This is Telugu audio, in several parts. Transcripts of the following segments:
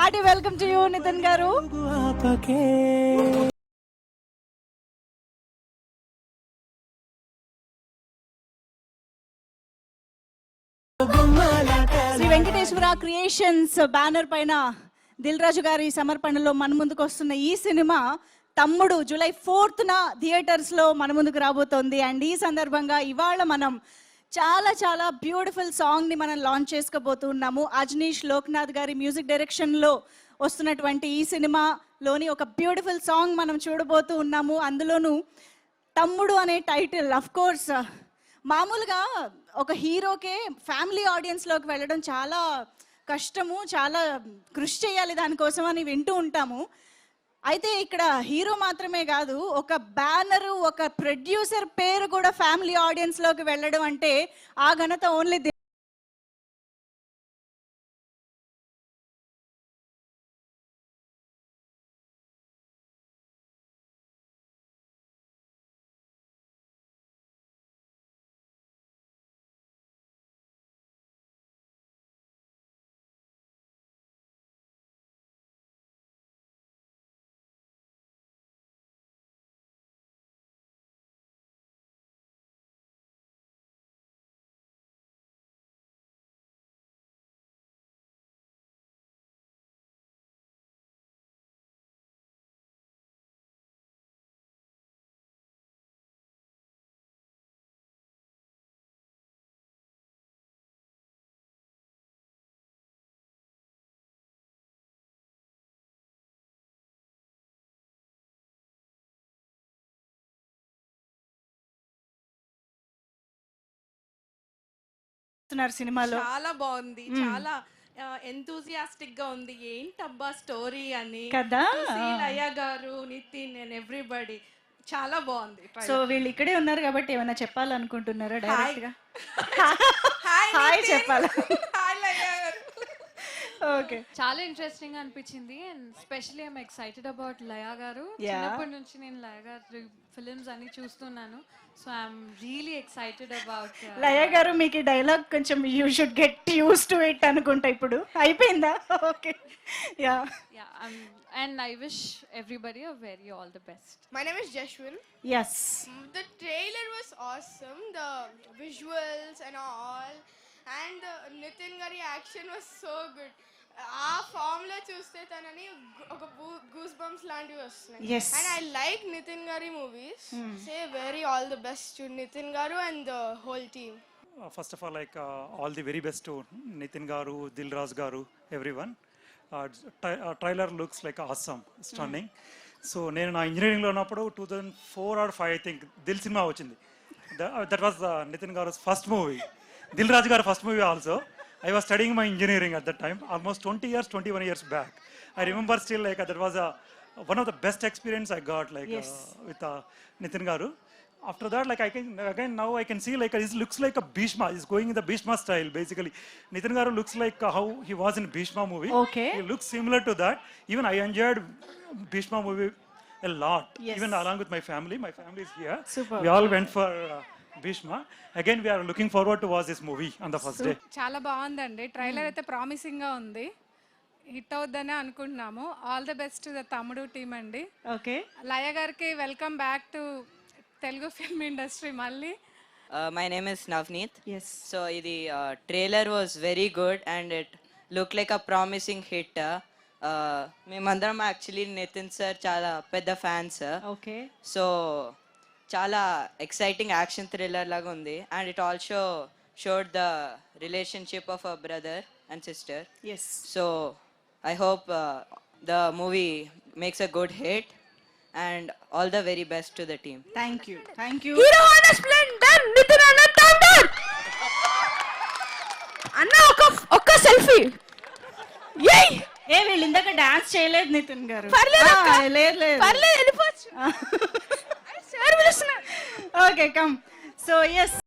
Hearty welcome to you Nitin garu. Shri Venkateswara creations banner పైన దిల్ రాజు గారి సమర్పణలో మన ముందుకు వస్తున్న ఈ సినిమా తమ్ముడు జూలై 4th థియేటర్స్లో మన ముందుకు రాబోతోంది. అండ్ ఈ సందర్భంగా ఇవాళ మనం చాలా చాలా బ్యూటిఫుల్ సాంగ్ని మనం లాంచ్ చేసుకోబోతున్నాము. అజనీష్ లోక్నాథ్ గారి మ్యూజిక్ డైరెక్షన్లో వస్తున్నటువంటి ఈ సినిమాలోని ఒక బ్యూటిఫుల్ సాంగ్ మనం చూడబోతూ ఉన్నాము. అందులోనూ తమ్ముడు అనే టైటిల్ అఫ్ కోర్స్ మామూలుగా ఒక హీరోకే ఫ్యామిలీ ఆడియన్స్లోకి వెళ్ళడం చాలా కష్టము, చాలా కృషి చేయాలి దానికోసం అని వింటూ ఉంటాము. అయితే ఇక్కడ హీరో మాత్రమే కాదు, ఒక బ్యానరు, ఒక ప్రొడ్యూసర్ పేరు కూడా ఫ్యామిలీ ఆడియన్స్లోకి వెళ్ళడం అంటే ఆ ఘనత ఓన్లీ సినిమాలో చాలా బాగుంది. చాలా ఎంతూజియాస్టిక్ గా ఉంది. ఏంటబ్బా స్టోరీ అని కదా. లయ గారు, నితిన్ అండ్ ఎవ్రీబడి చాలా బాగుంది. సో వీళ్ళు ఇక్కడే ఉన్నారు కాబట్టి ఏమైనా చెప్పాలనుకుంటున్నారా? డైరెక్ట్ గా హాయ్ హాయ్ చెప్పాలా? హాయ్ లయ గారు. ఓకే, చాలా ఇంట్రెస్టింగ్ అనిపించింది. And specially I'm excited about Laya గారు. చిన్నప్పటి నుంచి నేను లయా గారి ఫిలిమ్స్ అన్ని చూస్తున్నాను. So I'm really excited about Laya గారు. మీకు ఈ డైలాగ్ కొంచెం you should get use to it అనుకుంటా. ఇప్పుడు అయిపోయిందా? Okay, yeah. and I wish everybody a very all the best. My name is Jashwin. Yes. The trailer was awesome. The visuals and all. And the Nitin Gari action was so good. ఆ ఫామ్ లో చూస్తే తనని ఒక గూస్ బంప్స్ లాంటివి వస్తున్నాయి. Yes. And I like Nitin Gari movies. Say very all the best to Nitin Garu and the whole team. First of all, like all the very best to Nitin Garu, Dil Raj Garu, everyone. Trailer looks like awesome, stunning. So నేను నా ఇంజనీరింగ్లో ఉన్నప్పుడు 2004 or 5 I think Dil cinema వచ్చింది. That was Nitin Garu's first movie. Dil Raj Garu first movie also. I was studying my engineering at that time, almost 21 years back. I remember still like that was one of the best experience I got like with Nitin Garu. After that, like now I can see like it looks like a Bhishma. He's going in the Bhishma style basically. Nitin Garu looks like how he was in Bhishma movie. Okay. He looks similar to that. Even I enjoyed Bhishma movie a lot. Yes. Even along with my family. My family is here. Super. We all went for Bhishma. Again, we are looking forward to watch this movie on the first day. చాలా బాగుందండి. ట్రైలర్ అయితే ప్రామిసింగ్ గా ఉంది. హిట్ అవుద్దనే అనుకుంటున్నాము. ఆల్ ద బెస్ట్ ద తమ్ముడు టీమ్ అండి. ఓకే, లయ గారికి welcome back to Telugu film industry మళ్ళీ. My name is Navneet. yes. So the trailer was very good and it looked like a promising hit. మేమందరం యాక్చువల్లీ నితిన్ సార్ చాలా పెద్ద ఫ్యాన్స్. ఓకే, సో చాలా ఎక్సైటింగ్ యాక్షన్ థ్రిల్లర్ లాగా ఉంది. And it also showed the relationship of a brother and sister. Yes. So I hope the movie makes a good hit and all the very best to the team. Thank you, thank you. Hero on a splendor, Nitin on a thunder. అన్న ఒక్క సెల్ఫీ. ఏయ్ ఏ వీళ్ళు ఇందాక డాన్స్ చేయలేదు నితిన్ గారు. పర్లేదు అక్క. లేదు లేదు, పర్లేదు వెళ్ళిపోవచ్చు. సార్ పిలుస్తున్నారు. Okay, come. సో ఎస్,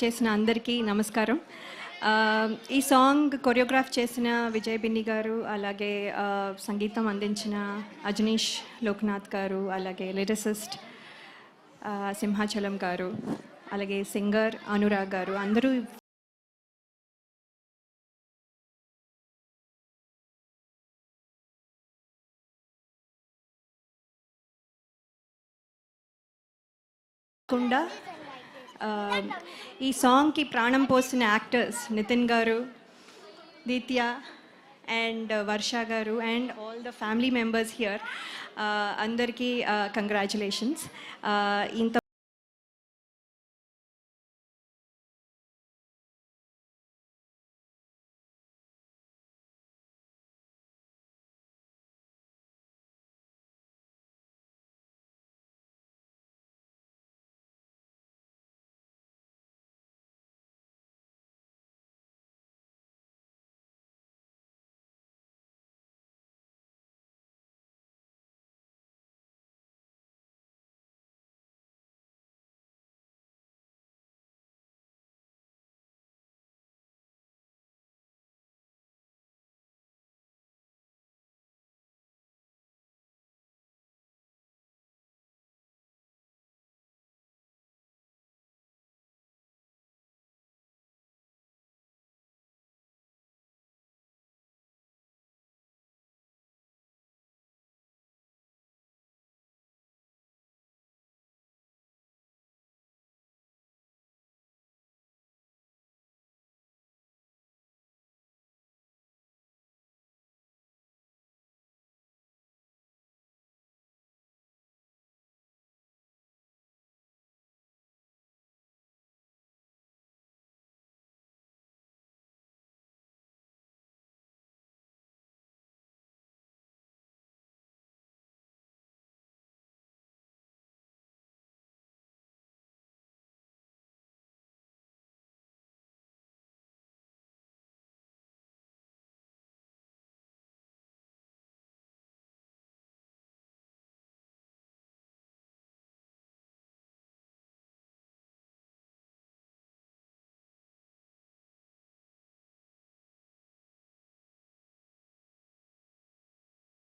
చేసిన అందరికీ నమస్కారం. ఈ సాంగ్ కొరియోగ్రాఫ్ చేసిన విజయ్ బిన్ని గారు, అలాగే సంగీతం అందించిన అజనీష్ లోక్నాథ్ గారు, అలాగే లిరిసిస్ట్ సింహాచలం గారు, అలాగే సింగర్ అనురాగ్ గారు, అందరూ కుండా ఈ సాంగ్కి ప్రాణం పోసిన యాక్టర్స్ నితిన్ గారు, దీత్య అండ్ వర్ష గారు and all the family members here, అందరికీ కంగ్రాచులేషన్స్. ఇంత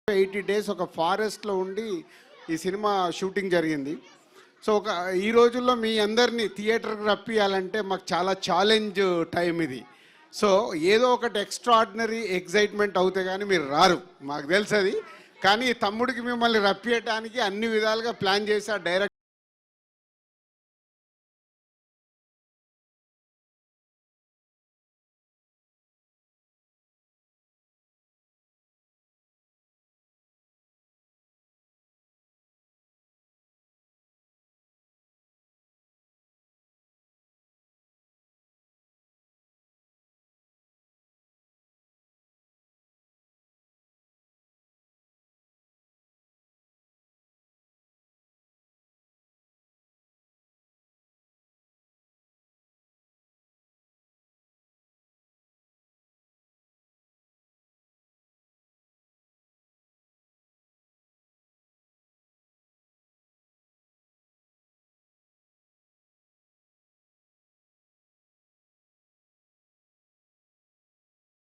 ఎయిటీ డేస్ ఒక ఫారెస్ట్లో ఉండి ఈ సినిమా షూటింగ్ జరిగింది. సో ఈ రోజుల్లో మీ అందరినీ థియేటర్కి రప్పియాలంటే మాకు చాలా ఛాలెంజ్ టైం ఇది. సో ఏదో ఒకటి ఎక్స్ట్రాడినరీ ఎగ్జైట్మెంట్ అవుతే కానీ మీరు రారు, మాకు తెలుసు అది. కానీ తమ్ముడికి మిమ్మల్ని రప్పియటానికి అన్ని విధాలుగా ప్లాన్ చేసి ఆ డైరెక్ట్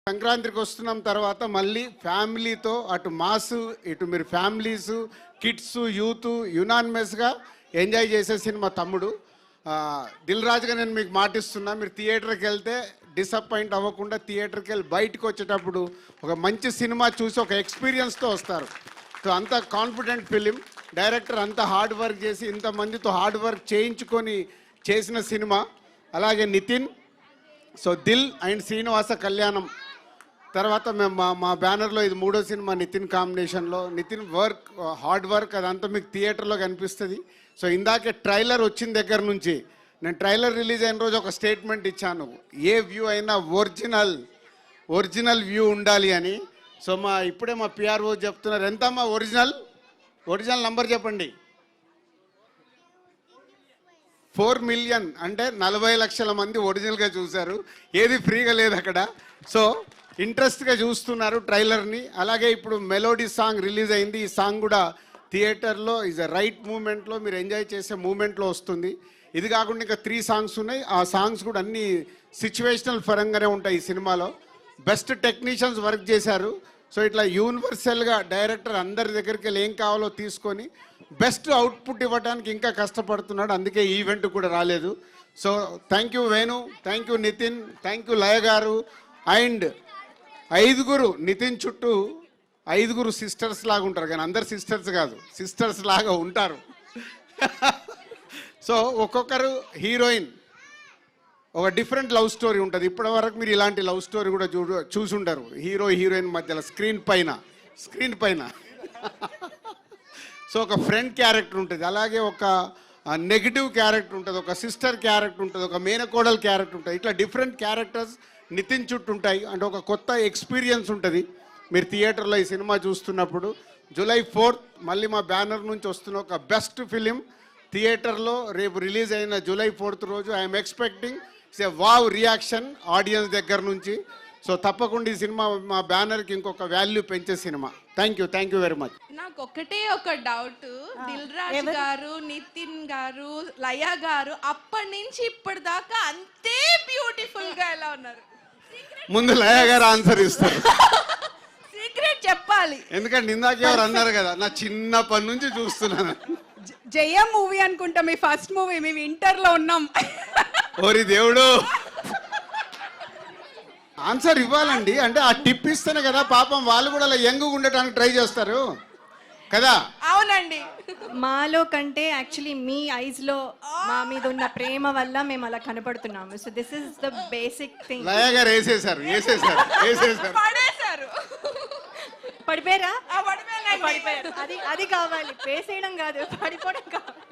సంక్రాంతికి వస్తున్నాం. తర్వాత మళ్ళీ ఫ్యామిలీతో అటు మాసు ఇటు మీరు ఫ్యామిలీసు కిడ్స్ యూత్ యునానిమస్గా ఎంజాయ్ చేసే సినిమా తమ్ముడు. దిల్ రాజుగా నేను మీకు మాటిస్తున్నా, మీరు థియేటర్కి వెళ్తే డిసప్పాయింట్ అవ్వకుండా థియేటర్కి వెళ్ళి బయటకు వచ్చేటప్పుడు ఒక మంచి సినిమా చూసి ఒక ఎక్స్పీరియన్స్తో వస్తారు. సో అంత కాన్ఫిడెంట్ ఫిలిం, డైరెక్టర్ అంత హార్డ్ వర్క్ చేసి ఇంతమందితో హార్డ్ వర్క్ చేయించుకొని చేసిన సినిమా. అలాగే నితిన్, సో దిల్ అండ్ శ్రీనివాస కళ్యాణం తర్వాత మేము మా బ్యానర్లో ఇది 3వ సినిమా నితిన్ కాంబినేషన్లో. నితిన్ వర్క్ హార్డ్ వర్క్ అదంతా మీకు థియేటర్లో కనిపిస్తుంది. సో ఇందాకే ట్రైలర్ వచ్చిన దగ్గర నుంచి నేను ట్రైలర్ రిలీజ్ అయిన రోజు ఒక స్టేట్మెంట్ ఇచ్చాను, ఏ వ్యూ అయినా ఒరిజినల్ వ్యూ ఉండాలి అని. సో ఇప్పుడే మా పిఆర్ఓ చెప్తున్నారు, ఎంతమ్మా ఒరిజినల్ నంబర్ చెప్పండి. 4 మిలియన్ అంటే 40 లక్షల మంది ఒరిజినల్గా చూశారు, ఏది ఫ్రీగా లేదు అక్కడ. సో ఇంట్రెస్ట్గా చూస్తున్నారు ట్రైలర్ని. అలాగే ఇప్పుడు మెలోడీ సాంగ్ రిలీజ్ అయింది, ఈ సాంగ్ కూడా థియేటర్లో ఈజ్ అ రైట్ మూమెంట్లో మీరు ఎంజాయ్ చేసే మూమెంట్లో వస్తుంది. ఇది కాకుండా ఇంకా 3 సాంగ్స్ ఉన్నాయి. ఆ సాంగ్స్ కూడా అన్ని సిచ్యువేషనల్ పరంగానే ఉంటాయి ఈ సినిమాలో. బెస్ట్ టెక్నీషియన్స్ వర్క్ చేశారు. సో ఇట్లా యూనివర్సల్గా డైరెక్టర్ అందరి దగ్గరికి వెళ్ళి ఏం కావాలో తీసుకొని బెస్ట్ అవుట్పుట్ ఇవ్వడానికి ఇంకా కష్టపడుతున్నాడు. అందుకే ఈవెంట్ కూడా రాలేదు. So thank you Venu, thank you Nitin, thank you Laya గారు. అండ్ 5 నితిన్ చుట్టూ 5 సిస్టర్స్ లాగా ఉంటారు, కానీ అందరు సిస్టర్స్ కాదు, సిస్టర్స్ లాగా ఉంటారు. సో ఒక్కొక్కరు హీరోయిన్ ఒక డిఫరెంట్ లవ్ స్టోరీ ఉంటుంది. ఇప్పటి వరకు మీరు ఇలాంటి లవ్ స్టోరీ కూడా చూసుంటారు హీరో హీరోయిన్ మధ్యలో స్క్రీన్ పైన. సో ఒక ఫ్రెండ్ క్యారెక్టర్ ఉంటుంది, అలాగే ఒక నెగిటివ్ క్యారెక్టర్ ఉంటుంది, ఒక సిస్టర్ క్యారెక్టర్ ఉంటుంది, ఒక మేనకోడల్ క్యారెక్టర్ ఉంటుంది. ఇట్లా డిఫరెంట్ క్యారెక్టర్స్ నితిన్ చుట్టూ ఉంటాయి. అంటే ఒక కొత్త ఎక్స్పీరియన్స్ ఉంటుంది మీరు థియేటర్లో ఈ సినిమా చూస్తున్నప్పుడు. July 4th మళ్ళీ మా బ్యానర్ నుంచి వస్తున్న ఒక బెస్ట్ ఫిలిం థియేటర్లో రేపు రిలీజ్ అయిన July 4th రోజు I'm expecting wow reaction audience దగ్గర నుంచి. సో తప్పకుండా ఈ సినిమా మా బ్యానర్కి ఇంకొక వాల్యూ పెంచే cinema. Thank you very much. నాకు ఒకటే ఒక డౌట్, దిల్ రాజు గారు, నితిన్ గారు, లయ గారు అప్పటి నుంచి ఇప్పటిదాకా అంతే బ్యూటిఫుల్ గా ఎలా ఉన్నారు? ముందు లయ గారు ఆన్సర్ ఇస్తారు. సీక్రెట్ చెప్పాలి. ఎందుకంటే ఇందాక ఎవరు అన్నారు కదా, నా చిన్నప్పటి నుంచి చూస్తున్నాను. జయం మూవీ అనుకుంటా మీ ఫస్ట్ మూవీ, మేము ఇంటర్ లో ఉన్నాం. ఓరి దేవుడు, ఆన్సర్ ఇవ్వాలండి. అంటే ఆ టిప్ ఇస్తేనే కదా పాపం వాళ్ళు కూడా అలా యంగ్ ఉండటానికి ట్రై చేస్తారు కదా. అవునండి. మాలో కంటే యాక్చువల్లీ మీ ఐస్లో మా మీద ఉన్న ప్రేమ వల్ల మేము అలా కనపడుతున్నాము. So this is the basic thing. Laya గారు వేసేసారు. పడేశారు. పడిపోయారా? పడిపోయారు. అది కావాలి, వేసేయడం కాదు, పడిపోవడం కావాలి.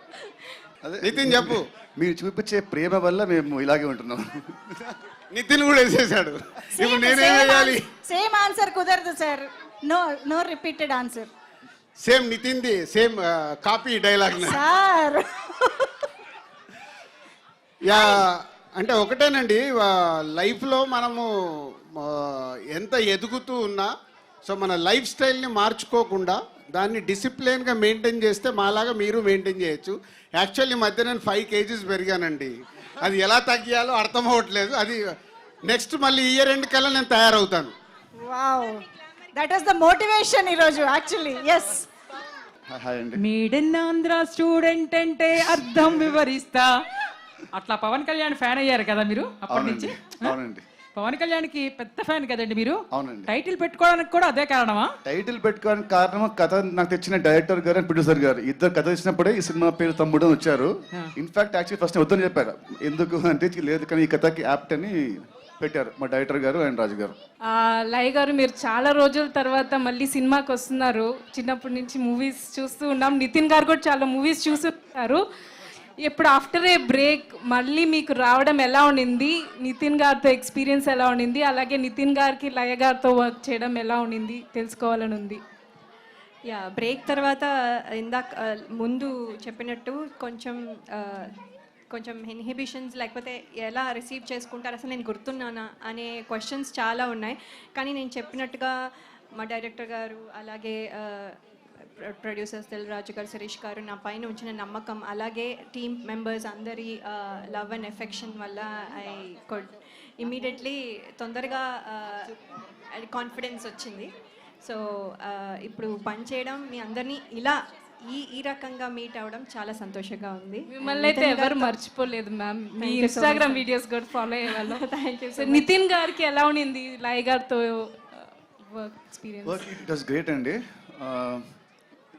నితిన్ చెప్పు. మీరు చూపించే ప్రేమ వల్ల మేము ఇలాగే ఉంటున్నాం. నితిన్ కూడా వేసేసాడు. ఇప్పుడు నేనేం చేయాలి? సేమ్ ఆన్సర్ కుదరదు sir. No repeated answer. Same నితిన్ది same copy dialogue sir. Yeah, అంటే ఒకటేనండి, లైఫ్లో మనము ఎంత ఎదుగుతూ ఉన్నా సో మన లైఫ్ స్టైల్ని మార్చుకోకుండా దాన్ని డిసిప్లిన్గా మెయింటైన్ చేస్తే మాలాగా మీరు మెయింటైన్ చేయొచ్చు. యాక్చువల్లీ మధ్య నేను 5 kgs పెరిగానండి. అది ఎలా తగ్గియాలో అర్థం అవ్వట్లేదు. అది నెక్స్ట్ మళ్ళీ ఇయర్ ఎండ్ కల్లా నేను తయారవుతాను. Wow, that was the motivation ఈరోజు యాక్చువల్లీ. ఎస్. హాయ్ అండి. మీడన్ ఆంధ్ర స్టూడెంట్ అంటే అర్థం వివరిస్తా. అట్లా పవన్ కళ్యాణ్ ఫ్యాన్ అయ్యారు కదా మీరు అప్పటి నుంచి? అవునండి. పవన్ కళ్యాణ్కి పెద్ద ఫ్యాన్ కదండి మీరు? అవునండి. టైటిల్ పెట్టుకోవడానికి కూడా అదే కారణమా? టైటిల్ పెట్టుకోవడానికి కారణం కథ నాకు తెచ్చిన డైరెక్టర్ గారు అండ్ ప్రొడ్యూసర్ గారు ఇద్దరు కథ ఇచ్చినప్పుడే ఈ సినిమా పేరు తమ్ముడు అని వచ్చారు. ఇన్ఫాక్ట్ యాక్చువల్లీ ఫస్ట్ వద్దని చెప్పారు. ఎందుకు అంటే లేదు కానీ ఈ కథకి యాప్ట్ అని పెట్టారు మా డైరెక్టర్ గారు అండ్ రాజు గారు. లయ గారు, మీరు చాలా రోజుల తర్వాత మళ్ళీ సినిమాకి వస్తున్నారు. చిన్నప్పటి నుంచి మూవీస్ చూస్తూ ఉన్నాం. నితిన్ గారు కూడా చాలా మూవీస్ చూస్తున్నారు. ఇప్పుడు ఆఫ్టర్ ఏ బ్రేక్ మళ్ళీ మీకు రావడం ఎలా ఉండింది? నితిన్ గారితో ఎక్స్పీరియన్స్ ఎలా ఉండింది? అలాగే నితిన్ గారికి లయ గారితో వర్క్ చేయడం ఎలా ఉండింది తెలుసుకోవాలని ఉంది. యా, బ్రేక్ తర్వాత ఇందాక ముందు చెప్పినట్టు కొంచెం ఇన్హిబిషన్స్, లేకపోతే ఎలా రిసీవ్ చేసుకుంటారు, అసలు నేను గుర్తున్నానా అనే క్వశ్చన్స్ చాలా ఉన్నాయి. కానీ నేను చెప్పినట్టుగా మా డైరెక్టర్ గారు, అలాగే ప్రొడ్యూసర్స్ దిల్ రాజు గారు, శిరీష్ గారు నా పైన ఉంచిన నమ్మకం, అలాగే టీమ్ మెంబర్స్ అందరి లవ్ అండ్ ఎఫెక్షన్ వల్ల ఐ కుడ్ ఇమీడియట్లీ తొందరగా కాన్ఫిడెన్స్ వచ్చింది. సో ఇప్పుడు పని చేయడం, మీ అందరినీ ఇలా ఈ రకంగా మీట్ అవ్వడం చాలా సంతోషంగా ఉంది. మిమ్మల్ని అయితే ఎవరు మర్చిపోలేదు మ్యామ్. మీ ఇన్స్టాగ్రామ్ వీడియోస్ కూడా ఫాలో అయ్యేవాళ్ళం. Thank you. నితిన్ గారికి ఎలా ఉండింది లయ గారితో work experience? It was great అండి.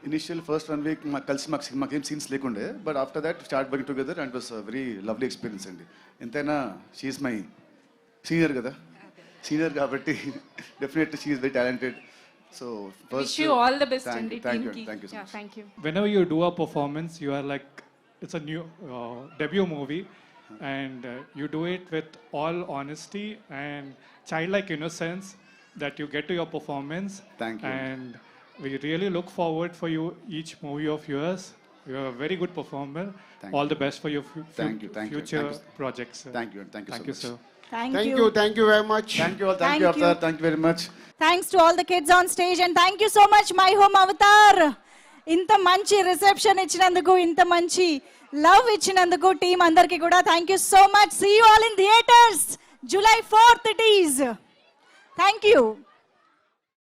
ఇనిషియల్ ఫస్ట్ 1 week మాకేం సీన్స్ లేకుండే, but after that start working together and was very lovely experience అండి. ఎంతైనా షీఈస్ మై సీనియర్ కదా, సీనియర్ కాబట్టి definitely she is very talented. So wish you all the best and thank you so yeah, much. thank you. Whenever you do a performance, you are like, it's a new debut movie, and you do it with all honesty and childlike innocence that you get to your performance. Thank you. And we really look forward for you each movie of yours. You're a very good performer. All the best for your future projects. Thank you so much. Sir. Thank Thank you. very much. Thank you all. Thank you Avatar. Thank you very much. Thanks to all the kids on stage and thank you so much My Home Avatar. ఇంత మంచి రిసెప్షన్ ఇచ్చినందుకు, ఇంత మంచి లవ్ ఇచ్చినందుకు టీం అందరికీ కూడా thank you so much. See you all in theaters July 4th it is. Thank you.